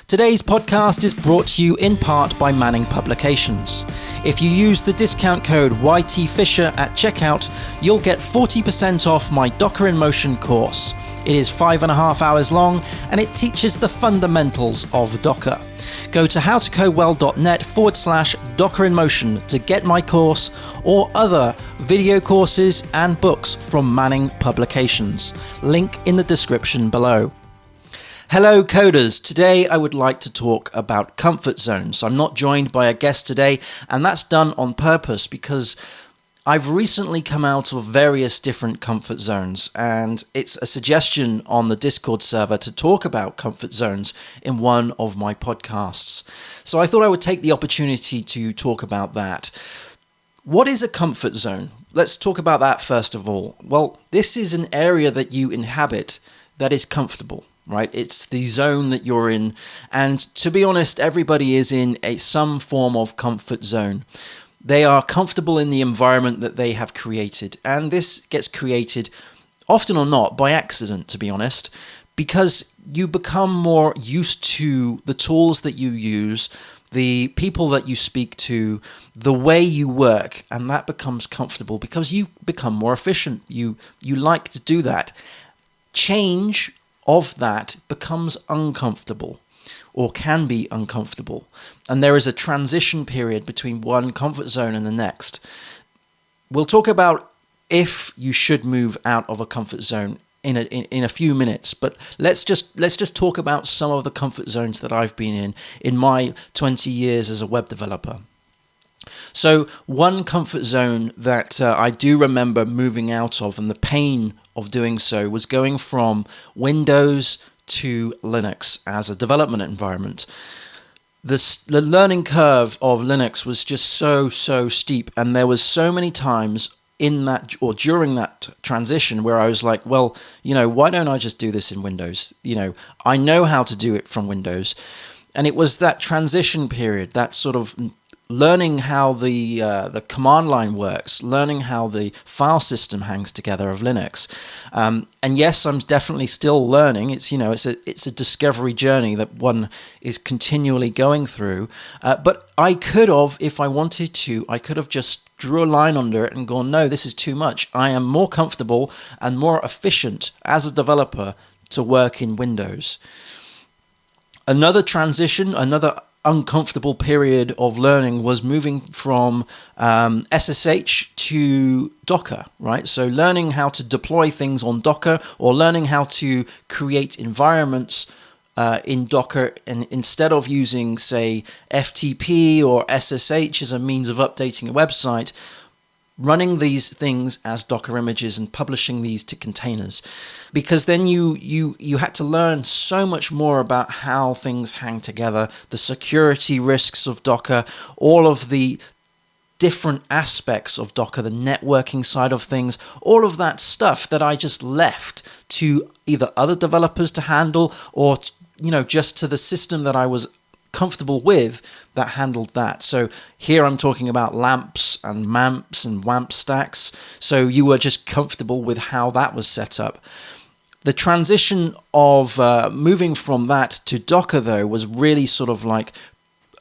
Today's podcast is brought to you in part by Manning Publications. If you use the discount code YTFisher at checkout, you'll get 40% off my Docker in Motion course. It is 5.5 hours long and it teaches the fundamentals of Docker. Go to howtocodewell.net/Docker in Motion to get my course or other video courses and books from Manning Publications. Link in the description below. Hello coders, today I would like to talk about comfort zones. I'm not joined by a guest today, and that's done on purpose because I've recently come out of various different comfort zones, and it's a suggestion on the Discord server to talk about comfort zones in one of my podcasts. So I thought I would take the opportunity to talk about that. What is a comfort zone? Let's talk about that first of all. Well, this is an area that you inhabit that is comfortable. Right, it's the zone that you're in, and to be honest, everybody is in some form of comfort zone. They are comfortable in the environment that they have created, and this gets created often or not by accident, to be honest, because you become more used to the tools that you use, the people that you speak to, the way you work, and that becomes comfortable because you become more efficient. You like to do that. Change of that becomes uncomfortable or can be uncomfortable, and there is a transition period between one comfort zone and the next. We'll talk about if you should move out of a comfort zone in a few minutes, but let's just talk about some of the comfort zones that I've been in my 20 years as a web developer. So one comfort zone that I do remember moving out of, and the pain of doing so, was going from Windows to Linux as a development environment. The learning curve of Linux was just so steep, and there was so many times in that or during that transition where I was like, well, why don't I just do this in Windows? I know how to do it from Windows. And it was that transition period, that sort of learning how the command line works, learning how the file system hangs together of Linux, and yes, I'm definitely still learning. It's a discovery journey that one is continually going through. But I could have, if I wanted to, I could have just drew a line under it and gone, no, this is too much. I am more comfortable and more efficient as a developer to work in Windows. Another transition, another uncomfortable period of learning was moving from SSH to Docker, right? So learning how to deploy things on Docker, or learning how to create environments in Docker, and instead of using, say, FTP or SSH as a means of updating a website, running these things as Docker images and publishing these to containers, because then you had to learn so much more about how things hang together, the security risks of Docker, all of the different aspects of Docker, the networking side of things, all of that stuff that I just left to either other developers to handle, or just to the system that I was comfortable with that handled that. So here I'm talking about lamps and mamps and WAMP stacks. So you were just comfortable with how that was set up. The transition of moving from that to Docker, though, was really sort of like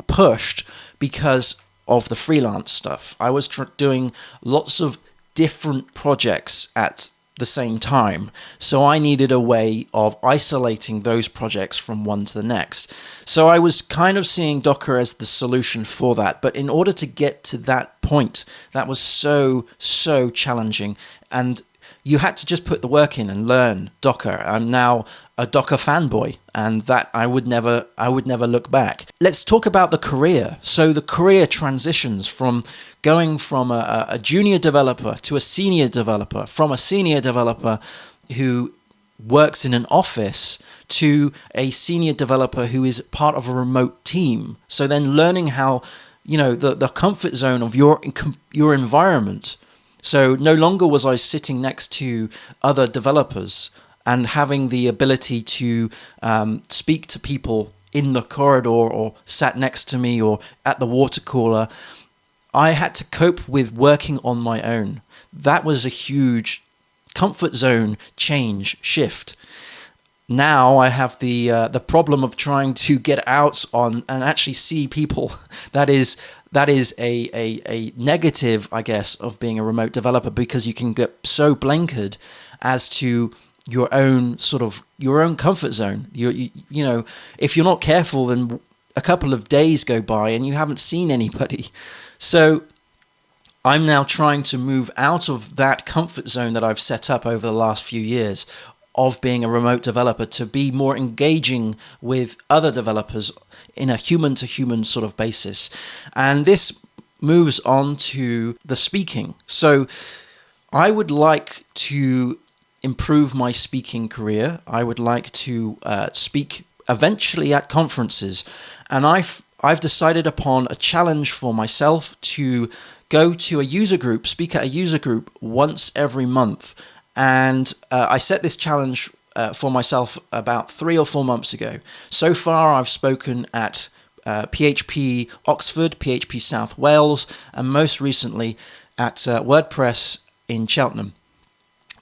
pushed because of the freelance stuff. I was doing lots of different projects at the same time, so I needed a way of isolating those projects from one to the next. So I was kind of seeing Docker as the solution for that, but in order to get to that point, that was so challenging, and you had to just put the work in and learn Docker. I'm now a Docker fanboy, and that I would never look back. Let's talk about the career. So the career transitions from going from a junior developer to a senior developer, from a senior developer who works in an office to a senior developer who is part of a remote team. So then learning how, the comfort zone of your environment. So no longer was I sitting next to other developers and having the ability to speak to people in the corridor or sat next to me or at the water cooler. I had to cope with working on my own. That was a huge comfort zone change, shift. now I have the problem of trying to get out on and actually see people. That is a negative, I guess, of being a remote developer, because you can get so blankered as to your own comfort zone. You know, if you're not careful, then a couple of days go by and you haven't seen anybody. So I'm now trying to move out of that comfort zone that I've set up over the last few years of being a remote developer to be more engaging with other developers in a human-to-human sort of basis. And this moves on to the speaking. So I would like to improve my speaking career. I would like to speak eventually at conferences. And I've decided upon a challenge for myself to go to a user group, speak at a user group once every month. And I set this challenge for myself about 3 or 4 months ago. So far, I've spoken at PHP Oxford, PHP South Wales, and most recently at WordPress in Cheltenham,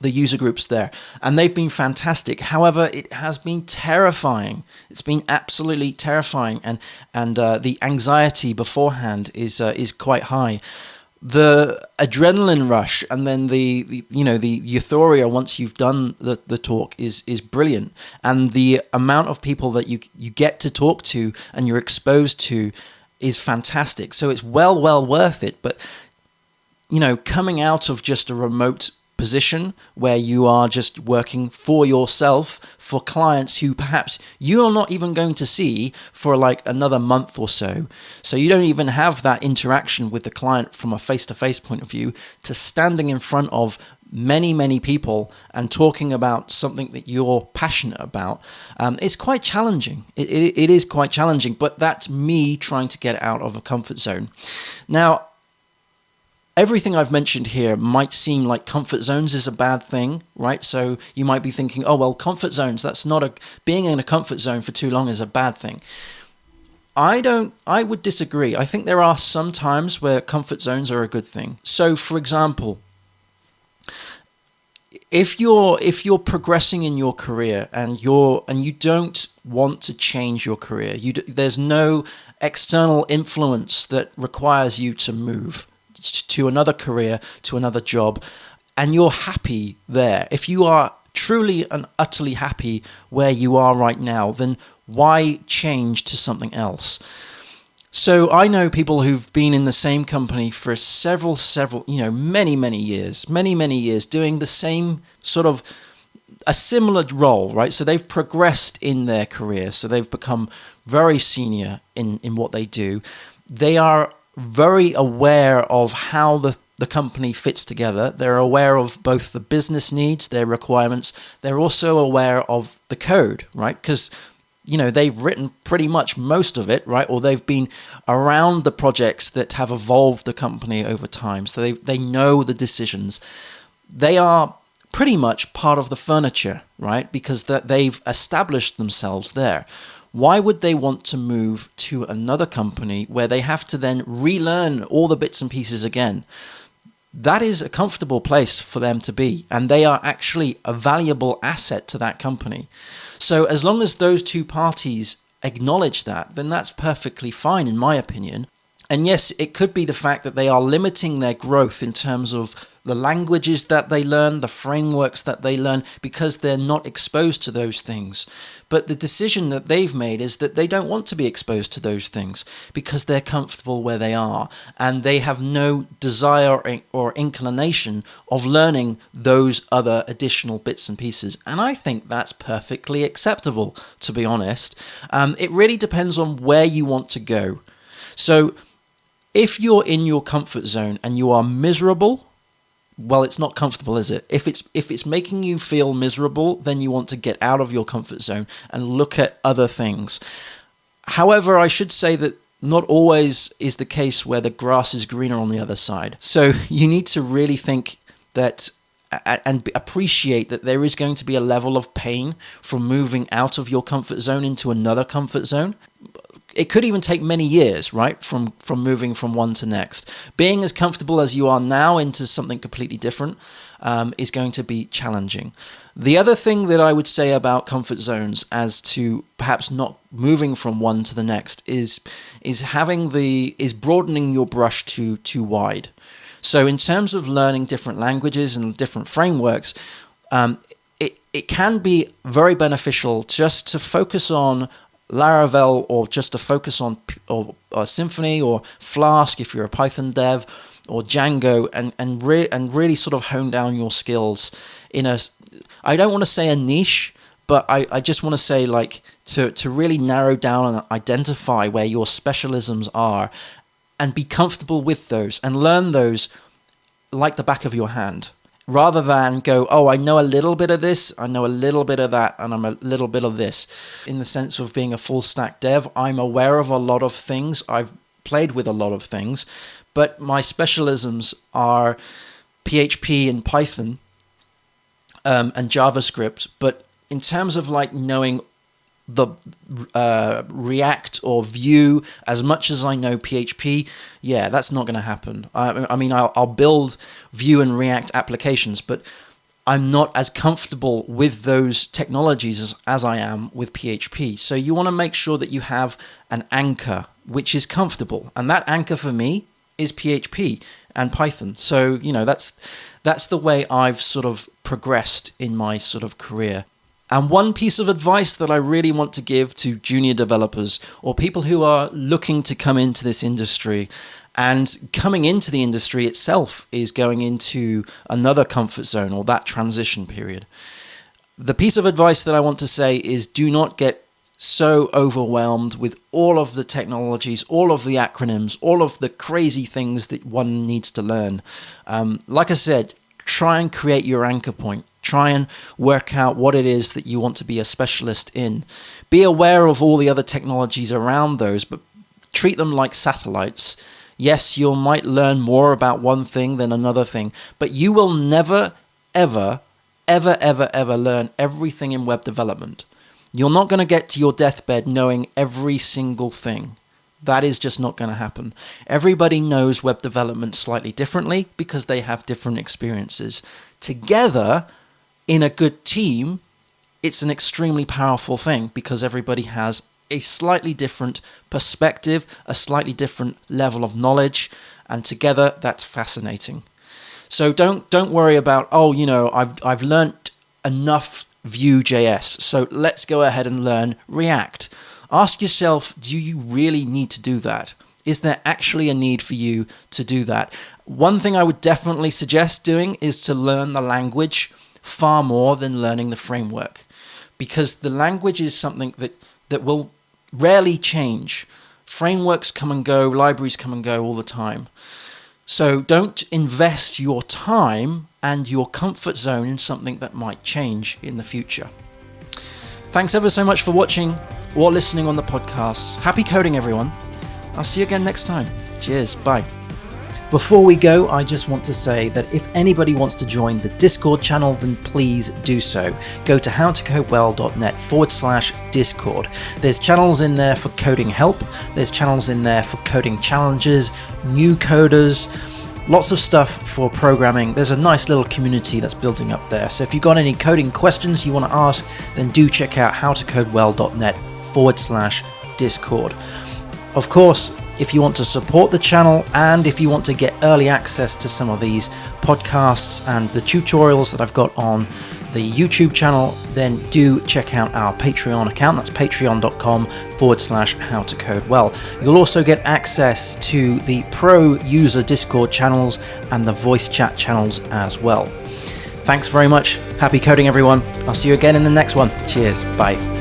the user groups there. And they've been fantastic. However, it has been terrifying. It's been absolutely terrifying. And the anxiety beforehand is quite high. The adrenaline rush and then the euphoria once you've done the talk is brilliant, and the amount of people that you get to talk to and you're exposed to is fantastic. So it's well worth it. But coming out of just a remote position where you are just working for yourself for clients who perhaps you're not even going to see for like another month or so. So you don't even have that interaction with the client from a face-to-face point of view, to standing in front of many people and talking about something that you're passionate about. It's quite challenging. It is quite challenging, but that's me trying to get out of a comfort zone. Now, everything I've mentioned here might seem like comfort zones is a bad thing, right? So you might be thinking, oh, well, comfort zones, being in a comfort zone for too long is a bad thing. I would disagree. I think there are some times where comfort zones are a good thing. So, for example, if you're progressing in your career and you don't want to change your career, there's no external influence that requires you to move to another career, to another job, and you're happy there. If you are truly and utterly happy where you are right now, then why change to something else? So I know people who've been in the same company for several, many years, doing the same sort of a similar role, right? So they've progressed in their career. So they've become very senior in what they do. They are very aware of how the company fits together. They're aware of both the business needs, their requirements. They're also aware of the code, right? Because, they've written pretty much most of it, right? Or they've been around the projects that have evolved the company over time. So they know the decisions. They are pretty much part of the furniture, right? Because they've established themselves there. Why would they want to move to another company where they have to then relearn all the bits and pieces again? That is a comfortable place for them to be, and they are actually a valuable asset to that company. So as long as those two parties acknowledge that, then that's perfectly fine in my opinion. And yes, it could be the fact that they are limiting their growth in terms of the languages that they learn, the frameworks that they learn, because they're not exposed to those things. But the decision that they've made is that they don't want to be exposed to those things because they're comfortable where they are, and they have no desire or inclination of learning those other additional bits and pieces. And I think that's perfectly acceptable, to be honest. It really depends on where you want to go. So if you're in your comfort zone and you are miserable, well, it's not comfortable, is it? If it's making you feel miserable, then you want to get out of your comfort zone and look at other things. However, I should say that not always is the case where the grass is greener on the other side. So you need to really think that and appreciate that there is going to be a level of pain from moving out of your comfort zone into another comfort zone. it could even take many years, right, from moving from one to next. Being as comfortable as you are now into something completely different is going to be challenging. The other thing that I would say about comfort zones as to perhaps not moving from one to the next is broadening your brush too wide. So in terms of learning different languages and different frameworks, it can be very beneficial just to focus on Laravel, or just to focus on or Symfony or Flask if you're a Python dev, or Django, and really sort of hone down your skills in a, I don't want to say a niche, but I just want to say like to really narrow down and identify where your specialisms are and be comfortable with those and learn those like the back of your hand. Rather than go, oh, I know a little bit of this, I know a little bit of that, and I'm a little bit of this. In the sense of being a full stack dev, I'm aware of a lot of things, I've played with a lot of things, but my specialisms are PHP and Python and JavaScript. But in terms of like knowing the React or Vue as much as I know PHP, yeah, that's not going to happen. I mean, I'll build Vue and React applications, but I'm not as comfortable with those technologies as I am with PHP. So you want to make sure that you have an anchor which is comfortable, and that anchor for me is PHP and Python. So that's the way I've sort of progressed in my sort of career. And one piece of advice that I really want to give to junior developers or people who are looking to come into this industry, and coming into the industry itself is going into another comfort zone or that transition period. The piece of advice that I want to say is do not get so overwhelmed with all of the technologies, all of the acronyms, all of the crazy things that one needs to learn. Like I said, try and create your anchor point. Try and work out what it is that you want to be a specialist in. Be aware of all the other technologies around those, but treat them like satellites. Yes, you might learn more about one thing than another thing, but you will never, ever learn everything in web development. You're not going to get to your deathbed knowing every single thing. That is just not going to happen. Everybody knows web development slightly differently because they have different experiences. Together, in a good team, it's an extremely powerful thing because everybody has a slightly different perspective, a slightly different level of knowledge, and together that's fascinating. So don't worry about, I've learnt enough Vue.js, so let's go ahead and learn React. Ask yourself, do you really need to do that? Is there actually a need for you to do that? One thing I would definitely suggest doing is to learn the language far more than learning the framework, because the language is something that will rarely change. Frameworks come and go, libraries come and go all the time. So don't invest your time and your comfort zone in something that might change in the future. Thanks ever so much for watching or listening on the podcast. Happy coding, everyone. I'll see you again next time. Cheers. Bye. Before we go, I just want to say that if anybody wants to join the Discord channel, then please do so. Go to howtocodewell.net/Discord. There's channels in there for coding help. There's channels in there for coding challenges, new coders, lots of stuff for programming. There's a nice little community that's building up there. So if you've got any coding questions you want to ask, then do check out howtocodewell.net/Discord. Of course, if you want to support the channel and if you want to get early access to some of these podcasts and the tutorials that I've got on the YouTube channel, then do check out our Patreon account. That's patreon.com/howtocodewell. You'll also get access to the pro user Discord channels and the voice chat channels as well. Thanks very much. Happy coding, everyone. I'll see you again in the next one. Cheers. Bye.